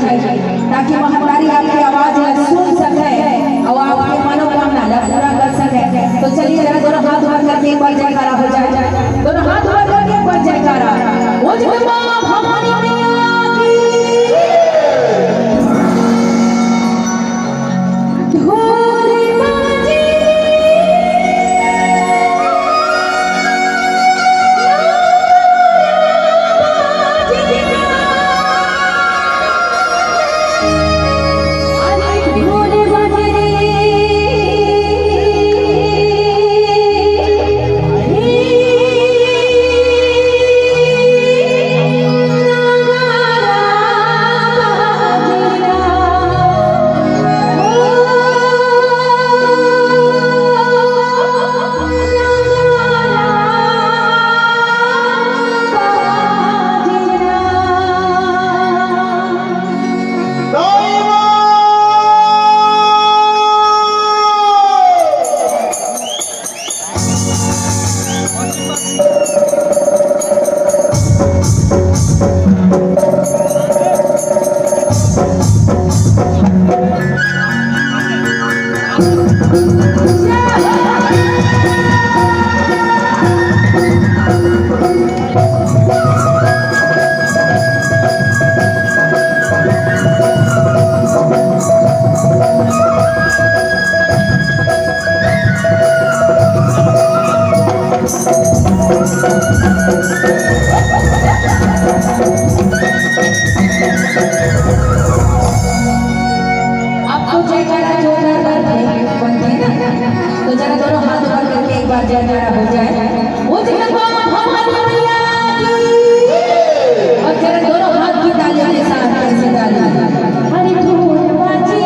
जाए ताकि महतारी आपकी आवाज सुन सके और आपकी मनोकामना पूरा कर सके। तो चलिए जरा दोनों हाथ ऊपर करके एक बार जयकारा हो जाए, दोनों हाथ ऊपर करके एक बार जयकारा। वो जगदम्बा भवानी मैया की तो जरा दोनों हाथ ऊपर करके एक बार जयकारा हो जाए। वो जगदम्बा भवानी मैया की। और जरा दोनों हाथ की तालियों के साथ कैसे तालियां हरि धूल बाजी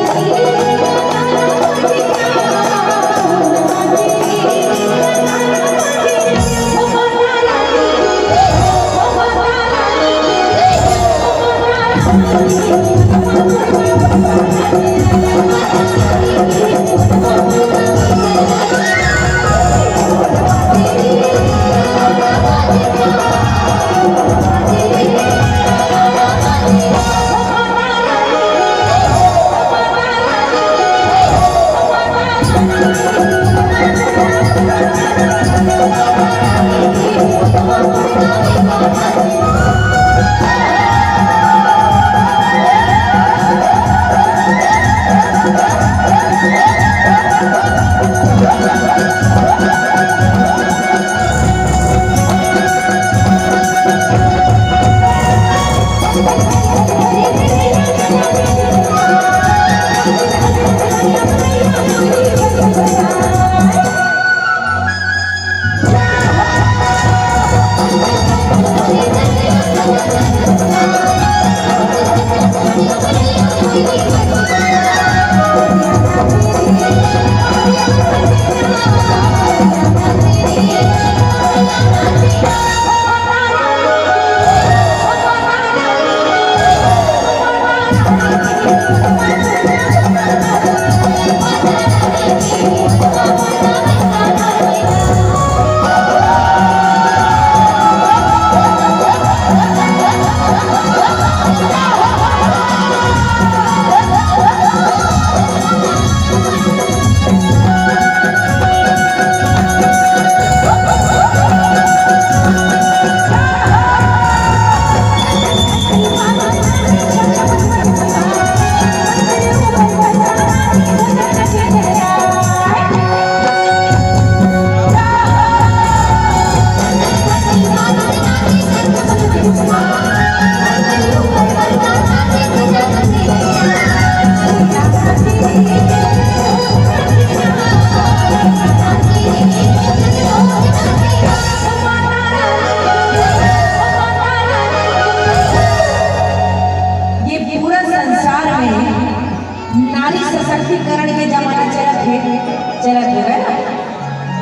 नारी सशक्तिकरण के जमाना चलत है ना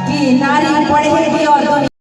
कि नारी पढ़ेगी और